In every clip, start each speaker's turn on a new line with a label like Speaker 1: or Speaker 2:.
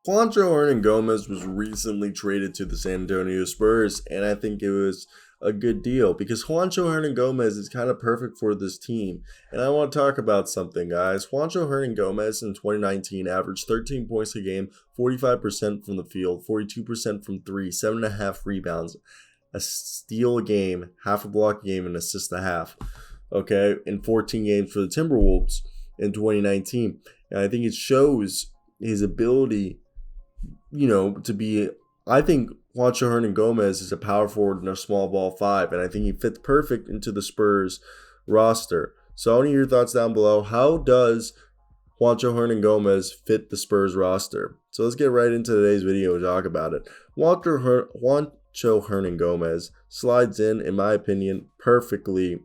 Speaker 1: Juancho Hernangomez was recently traded to the San Antonio Spurs, and I think it was a good deal because Juancho Hernangomez is kind of perfect for this team. And I want to talk about something, guys. Juancho Hernangomez in 2019 averaged 13 points a game, 45% from the field, 42% from three, 7.5 rebounds, a steal a game, half a block a game, and assist a half. Okay, in 14 games for the Timberwolves in 2019. And I think it shows his ability, to be. I think Juancho Hernangomez is a power forward and a small ball five, and I think he fits perfect into the Spurs roster. So I want to hear your thoughts down below. How does Juancho Hernangomez fit the Spurs roster? So let's get right into today's video and talk about it. Juancho Hernangomez slides in my opinion, perfectly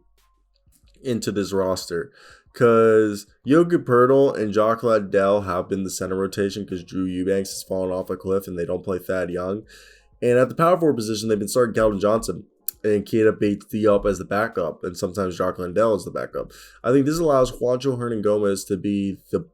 Speaker 1: into this roster. Because Jokic Poeltl and Jock Landale have been the center rotation because Drew Eubanks has fallen off a cliff and they don't play Thad Young. And at the power forward position, they've been starting Keldon Johnson and Keita Bates-Diop as the backup, and sometimes Jock Landale as the backup. I think this allows Juancho Hernangomez to be the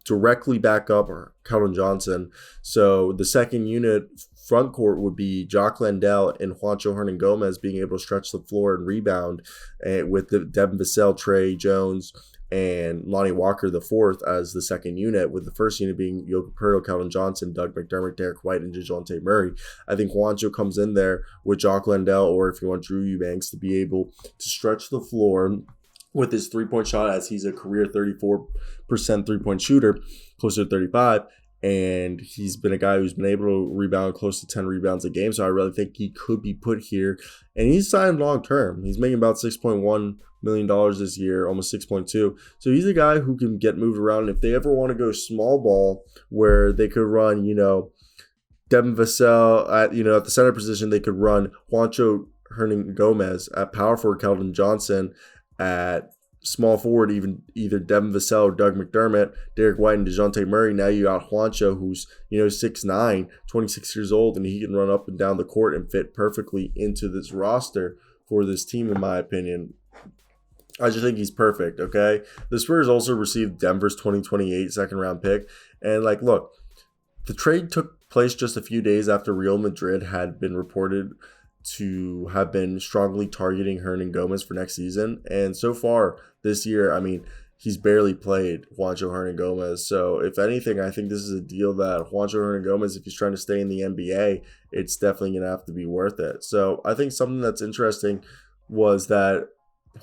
Speaker 1: directly back up Keldon Johnson. So the second unit front court would be Jock Landale and Juancho Hernangomez being able to stretch the floor and rebound, with Devin Vassell, Trey Jones, and Lonnie Walker the fourth as the second unit, with the first unit being Jokic Poeltl, Keldon Johnson, Doug McDermott, Derek White, and DeJounte Murray. I think Juancho comes in there with Jock Landale, or if you want Drew Eubanks, to be able to stretch the floor with his three-point shot, as he's a career 34% three-point shooter, closer to 35, and he's been a guy who's been able to rebound close to 10 rebounds a game, so I really think he could be put here. And he's signed long-term. He's making about $6.1 million this year, almost 6.2. So he's a guy who can get moved around. If they ever want to go small ball, where they could run, Devin Vassell at the center position, they could run Juancho Hernangomez at power forward, Keldon Johnson at small forward, even either Devin Vassell or Doug McDermott, Derek White, and DeJounte Murray. Now you got Juancho, who's 6'9", 26 years old, and he can run up and down the court and fit perfectly into this roster for this team, in my opinion. I just think he's perfect, okay? The Spurs also received Denver's 2028 second-round pick. And, look, the trade took place just a few days after Real Madrid had been reported to have been strongly targeting Hernangomez for next season. And so far this year, he's barely played Juancho Hernangomez. So, if anything, I think this is a deal that Juancho Hernangomez, if he's trying to stay in the NBA, it's definitely going to have to be worth it. So, I think something that's interesting was that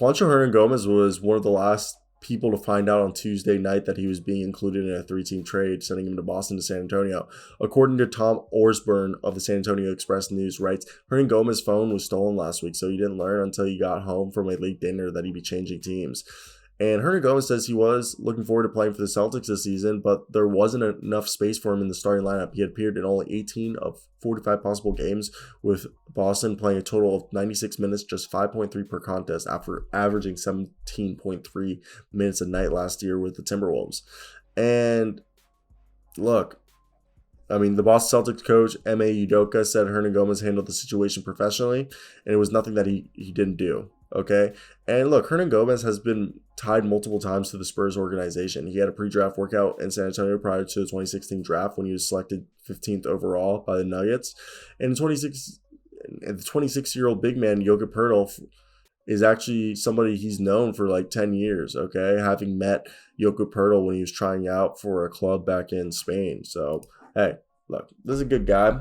Speaker 1: Juancho Hernangomez was one of the last people to find out on Tuesday night that he was being included in a 3-team trade, sending him to Boston to San Antonio. According to Tom Orsburn of the San Antonio Express News, writes, Hernangomez's phone was stolen last week, so he didn't learn until he got home from a late dinner that he'd be changing teams. And Hernangomez says he was looking forward to playing for the Celtics this season, but there wasn't enough space for him in the starting lineup. He had appeared in only 18 of 45 possible games, with Boston playing a total of 96 minutes, just 5.3 per contest, after averaging 17.3 minutes a night last year with the Timberwolves. And look, the Boston Celtics coach, Ime Udoka, said Hernangomez handled the situation professionally, and it was nothing that he didn't do. Okay, and look, Hernangomez has been tied multiple times to the Spurs organization. He had a pre-draft workout in San Antonio prior to the 2016 draft when he was selected 15th overall by the Nuggets. And the 26-year-old big man, Jokic Poeltl, is actually somebody he's known for 10 years, okay, having met Jokic Poeltl when he was trying out for a club back in Spain. So, hey, look, this is a good guy.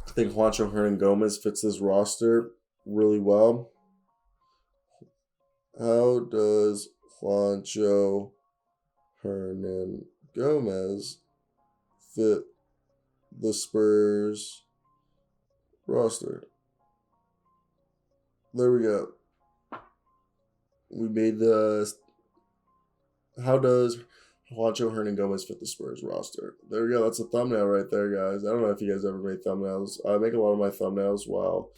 Speaker 1: I think Juancho Hernangomez fits this roster really well. How does Juancho Hernangomez fit the Spurs roster? There we go. We made how does Juancho Hernangomez fit the Spurs roster? There we go. That's a thumbnail right there, guys. I don't know if you guys ever made thumbnails. I make a lot of my thumbnails while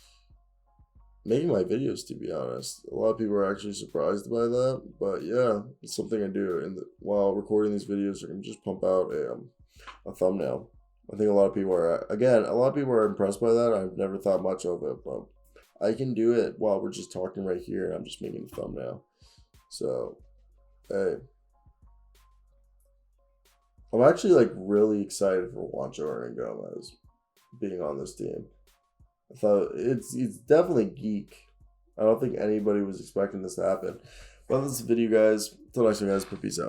Speaker 1: making my videos, to be honest. A lot of people are actually surprised by that, but yeah, it's something I do. While recording these videos, I can just pump out a thumbnail. I think a lot of people are impressed by that. I've never thought much of it, but I can do it while we're just talking right here, and I'm just making a thumbnail. So, hey, I'm actually like really excited for Juancho Hernangomez being on this team. I thought it's definitely geek. I don't think anybody was expecting this to happen. Well, this is the video, guys. Until next time, guys. Peace out.